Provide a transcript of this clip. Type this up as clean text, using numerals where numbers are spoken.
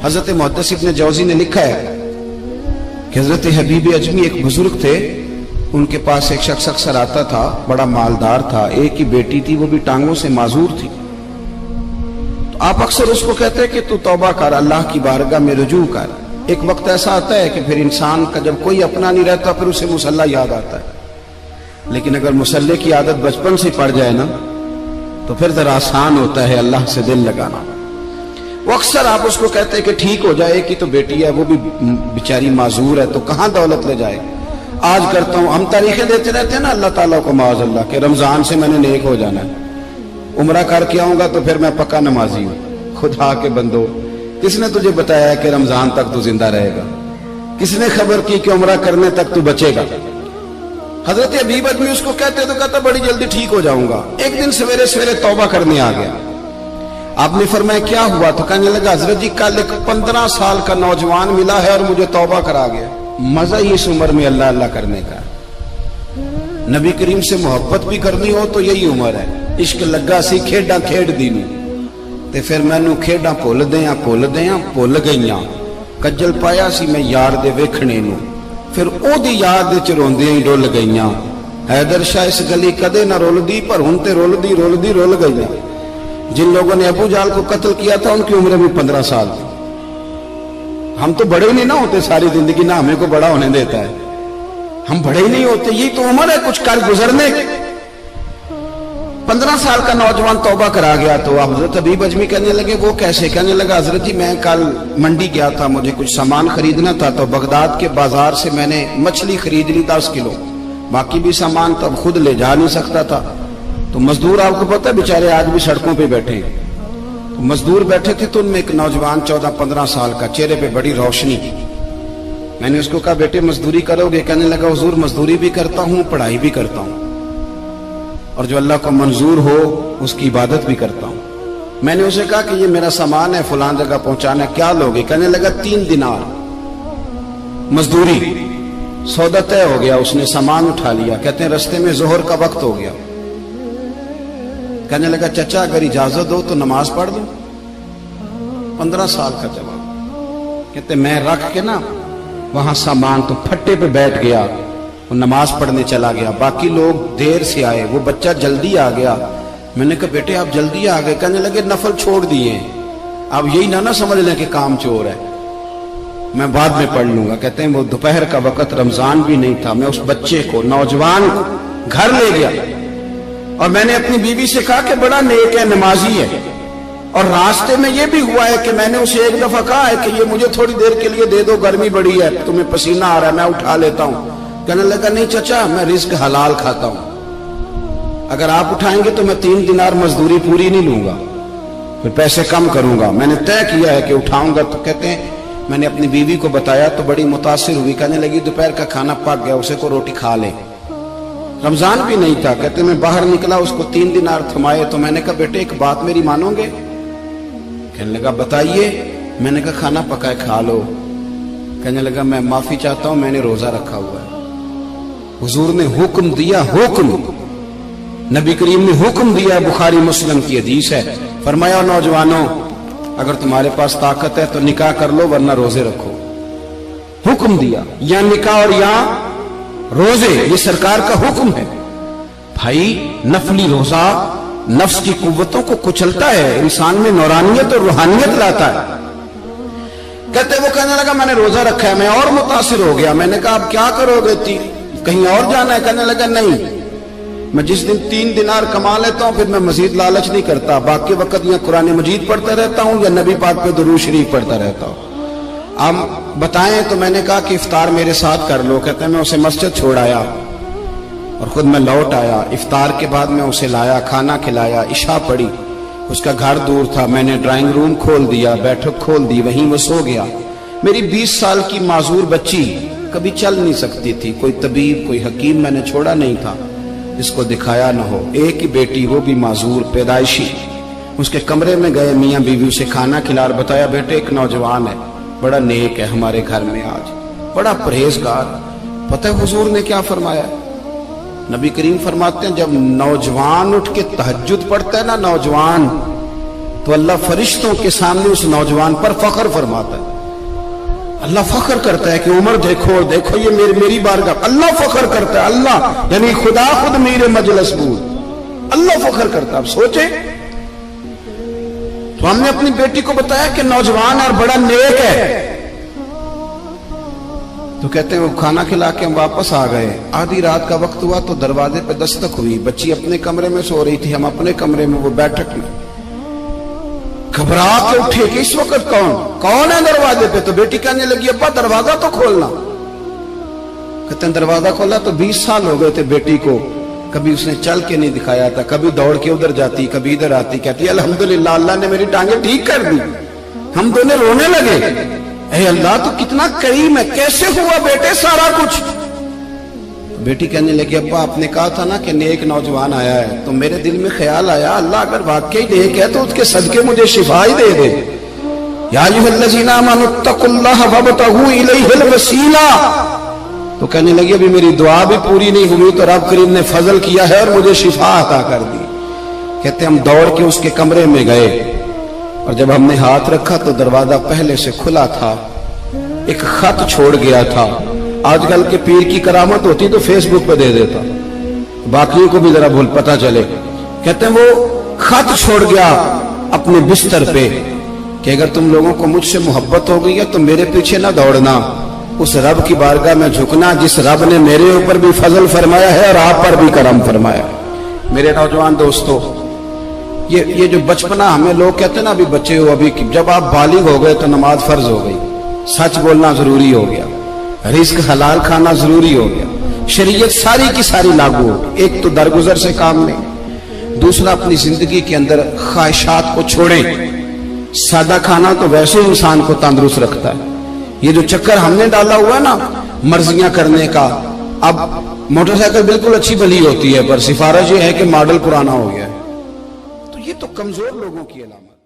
حضرت محدث ابن جوزی نے لکھا ہے کہ حضرت حبیب اجمی ایک بزرگ تھے، ان کے پاس ایک شخص اکثر آتا تھا، بڑا مالدار تھا، ایک ہی بیٹی تھی، وہ بھی ٹانگوں سے معذور تھی۔ تو آپ اکثر اس کو کہتے ہیں کہ تو توبہ کر، اللہ کی بارگاہ میں رجوع کر۔ ایک وقت ایسا آتا ہے کہ پھر انسان کا جب کوئی اپنا نہیں رہتا پھر اسے مصلی یاد آتا ہے، لیکن اگر مصلی کی عادت بچپن سے پڑ جائے نا تو پھر ذرا آسان ہوتا ہے اللہ سے دل لگانا۔ وہ اکثر آپ اس کو کہتے ہیں کہ ٹھیک ہو جائے کہ تو بیٹی ہے، وہ بھی بیچاری معذور ہے، تو کہاں دولت لے جائے۔ آج کرتا ہوں، ہم تاریخیں دیتے رہتے ہیں نا اللہ تعالیٰ کو معاذ اللہ کہ رمضان سے میں نے نیک ہو جانا ہے، عمرہ کر کے آؤں گا تو پھر میں پکا نمازی ہوں۔ خدا کے بندو، کس نے تجھے بتایا کہ رمضان تک تو زندہ رہے گا؟ کس نے خبر کی کہ عمرہ کرنے تک تو بچے گا؟ حضرت حبیب اجمی اس کو کہتے تو کہتا بڑی جلدی ٹھیک ہو جاؤں گا۔ ایک دن سویرے سویرے توبہ کرنے آ گیا۔ آپ نے فرمایا کیا ہوا؟ تو کہنے لگا حضرت جی کل ایک 15 سال کا نوجوان ملا ہے اور مجھے توبہ کرا گیا۔ مزہ ہی اس عمر میں اللہ اللہ کرنے کا، نبی کریم سے محبت بھی کرنی ہو تو یہی عمر ہے۔ عشق لگا سی کھیڈاں کھیڈ دی نو تے پھر مینوں کھیڈاں بھول بھول گئیاں، کجل پایا سی میں یار دے ویکھنے نو، پھر او دی یاد وچ روندیاں ہی ڈول گئیاں۔ حیدر شاہ اس گلی کدے نہ رول پر ہن تے رول گئیاں۔ جن لوگوں نے ابو جہل کو قتل کیا تھا ان کی عمر بھی 15 سال تھی۔ ہم تو بڑے ہی نہیں نہ ہوتے ساری زندگی، نہ ہمیں کو بڑا ہونے دیتا ہے، ہم بڑے ہی نہیں ہوتے، یہی تو عمر ہے کچھ کر گزرنے کی۔ 15 سال کا نوجوان توبہ کرا گیا تو حضرت حبیب اجمی کہنے لگے وہ کیسے؟ کہنے لگا حضرت جی میں کل منڈی گیا تھا، مجھے کچھ سامان خریدنا تھا، تو بغداد کے بازار سے میں نے مچھلی خرید لی 10 کلو، باقی بھی سامان تب خود لے جا نہیں سکتا تھا۔ تو مزدور آپ کو پتہ ہے بیچارے آج بھی سڑکوں پہ بیٹھے ہیں، تو مزدور بیٹھے تھے تو ان میں ایک نوجوان 14-15 سال کا، چہرے پہ بڑی روشنی۔ میں نے اس کو کہا بیٹے مزدوری کرو گے؟ کہنے لگا حضور مزدوری بھی کرتا ہوں، پڑھائی بھی کرتا ہوں، اور جو اللہ کو منظور ہو اس کی عبادت بھی کرتا ہوں۔ میں نے اسے کہا کہ یہ میرا سامان ہے فلاں جگہ پہنچانا ہے، کیا لوگے؟ کہنے لگا 3 دینار مزدوری۔ سودا طے ہو گیا، اس نے سامان اٹھا لیا۔ کہتے ہیں رستے میں ظہر کا وقت ہو گیا، کہنے لگا چچا اگر اجازت دو تو نماز پڑھ دوں۔ 15 سال کا جواب۔ کہتے میں رکھ کے نا وہاں سامان تو پھٹے پہ بیٹھ گیا، وہ نماز پڑھنے چلا گیا، باقی لوگ دیر سے آئے، وہ بچہ جلدی آ گیا۔ میں نے کہا بیٹے آپ جلدی آ گئے؟ کہنے لگے نفل چھوڑ دیے، اب یہی نہ سمجھ لیں کہ کام چور ہے، میں بعد میں پڑھ لوں گا۔ کہتے ہیں وہ دوپہر کا وقت، رمضان بھی نہیں تھا، میں اس بچے کو نوجوان کو گھر لے گیا اور میں نے اپنی بیوی سے کہا کہ بڑا نیک ہے، نمازی ہے، اور راستے میں یہ بھی ہوا ہے کہ میں نے اسے ایک دفعہ کہا ہے کہ یہ مجھے تھوڑی دیر کے لیے دے دو، گرمی بڑی ہے، تمہیں پسینہ آ رہا ہے، میں اٹھا لیتا ہوں۔ کہنے لگا نہیں چچا میں رزق حلال کھاتا ہوں، اگر آپ اٹھائیں گے تو میں 3 دینار مزدوری پوری نہیں لوں گا، پھر پیسے کم کروں گا، میں نے طے کیا ہے کہ اٹھاؤں گا۔ تو کہتے ہیں میں نے اپنی بیوی کو بتایا تو بڑی متاثر ہوئی، کہنے لگی دوپہر کا کھانا پک گیا، اسے کو روٹی کھا لے، رمضان بھی نہیں تھا۔ کہتے میں باہر نکلا، اس کو 3 دینار تھمائے، تو میں نے کہا بیٹے ایک بات میری مانو گے؟ کہنے لگا بتائیے۔ میں نے کہا کھانا پکائے کھا لو۔ کہنے لگا میں معافی چاہتا ہوں، میں نے روزہ رکھا ہوا ہے۔ حضور نے حکم دیا، حکم نبی کریم نے حکم دیا، بخاری مسلم کی حدیث ہے، فرمایا نوجوانوں اگر تمہارے پاس طاقت ہے تو نکاح کر لو ورنہ روزے رکھو۔ حکم دیا، یا نکاح اور یا روزے، یہ سرکار کا حکم ہے۔ بھائی نفلی روزہ نفس کی قوتوں کو کچلتا ہے، انسان میں نورانیت اور روحانیت لاتا ہے۔ کہتے وہ کہنے لگا میں نے روزہ رکھا ہے، میں اور متاثر ہو گیا۔ میں نے کہا اب کیا کرو گے؟ کہیں اور جانا ہے؟ کہنے لگا نہیں، میں جس دن 3 دینار کما لیتا ہوں پھر میں مزید لالچ نہیں کرتا، باقی وقت یا قرآن مجید پڑھتا رہتا ہوں یا نبی پاک پہ درود شریف پڑھتا رہتا ہوں۔ آپ بتائیں؟ تو میں نے کہا کہ افطار میرے ساتھ کر لو۔ کہتے ہیں میں اسے مسجد چھوڑ آیا اور خود میں لوٹ آیا، افطار کے بعد میں اسے لایا، کھانا کھلایا، عشاء پڑھی، اس کا گھر دور تھا، میں نے ڈرائنگ روم کھول دیا، بیٹھک کھول دی، وہیں وہ سو گیا۔ میری 20 سال کی معذور بچی کبھی چل نہیں سکتی تھی، کوئی طبیب کوئی حکیم میں نے چھوڑا نہیں تھا جس کو دکھایا نہ ہو، ایک ہی بیٹی وہ بھی معذور پیدائشی۔ اس کے کمرے میں گئے، میاں بیوی اسے کھانا کھلا اور بتایا بیٹے ایک نوجوان ہے، بڑا نیک ہے ہمارے گھر میں، آج بڑا پرہیزگار۔ پتہ ہے حضور نے کیا فرمایا؟ نبی کریم فرماتے ہیں جب نوجوان اٹھ کے تہجد پڑھتا ہے نا نوجوان، تو اللہ فرشتوں کے سامنے اس نوجوان پر فخر فرماتا ہے۔ اللہ فخر کرتا ہے کہ عمر دیکھو دیکھو یہ میری بارگاہ، اللہ فخر کرتا ہے، اللہ یعنی خدا خود میرے مجلس بود، اللہ فخر کرتا ہے۔ اب سوچیں، تو ہم نے اپنی بیٹی کو بتایا کہ نوجوان اور بڑا نیک ہے، تو کہتے ہیں وہ کھانا کھلا کے ہم واپس آ گئے، آدھی رات کا وقت ہوا تو دروازے پہ دستک ہوئی، بچی اپنے کمرے میں سو رہی تھی، ہم اپنے کمرے میں، وہ بیٹھک میں، گھبرا کے اٹھے کہ اس وقت کون ہے دروازے پہ؟ تو بیٹی کہنے لگی ابا دروازہ تو کھولنا۔ کہتے ہیں دروازہ کھولا تو 20 سال ہو گئے تھے بیٹی کو، کبھی اس نے چل کے نہیں دکھایا تھا، کبھی دوڑ کے ادھر جاتی کبھی ادھر آتی، کہتی الحمدللہ اللہ نے میری ٹانگیں ٹھیک کر دی۔ ہم دونوں رونے لگے، اے اللہ تو کتنا کریم ہے، کیسے ہوا بیٹے سارا کچھ؟ بیٹی کہنے لگی ابا آپ نے کہا تھا نا کہ نیک نوجوان آیا ہے، تو میرے دل میں خیال آیا اللہ اگر واقعی نیک ہے تو اس کے صدقے مجھے شفا ہی دے دے۔ یا ایھا الذین آمنوا اتقوا اللہ وابتغوا الیہ الوسیلہ، تو کہنے لگی ابھی میری دعا بھی پوری نہیں ہوئی تو رب کریم نے فضل کیا ہے اور مجھے شفا عطا کر دی۔ کہتے ہم دوڑ کے اس کے کمرے میں گئے اور جب ہم نے ہاتھ رکھا تو دروازہ پہلے سے کھلا تھا، ایک خط چھوڑ گیا تھا۔ آج کل کے پیر کی کرامت ہوتی تو فیس بک پہ دے دیتا، باقیوں کو بھی ذرا بھول پتہ چلے۔ کہتے ہیں وہ خط چھوڑ گیا اپنے بستر پہ کہ اگر تم لوگوں کو مجھ سے محبت ہو گئی ہے تو میرے پیچھے نہ دوڑنا، اس رب کی بارگاہ میں جھکنا جس رب نے میرے اوپر بھی فضل فرمایا ہے اور آپ پر بھی کرم فرمایا۔ میرے نوجوان دوستو، یہ جو بچپنا ہمیں لوگ کہتے ہیں نا ابھی بچے ہو، ابھی جب آپ بالغ ہو گئے تو نماز فرض ہو گئی، سچ بولنا ضروری ہو گیا، رزق حلال کھانا ضروری ہو گیا، شریعت ساری کی ساری لاگو ہو۔ ایک تو درگزر سے کام لیں، دوسرا اپنی زندگی کے اندر خواہشات کو چھوڑیں۔ سادہ کھانا تو ویسے انسان کو تندرست رکھتا ہے، یہ جو چکر ہم نے ڈالا ہوا ہے نا مرضیاں کرنے کا، اب موٹر سائیکل بالکل اچھی بھلی ہوتی ہے پر سفارش یہ ہے کہ ماڈل پرانا ہو گیا ہے، تو یہ تو کمزور لوگوں کی علامت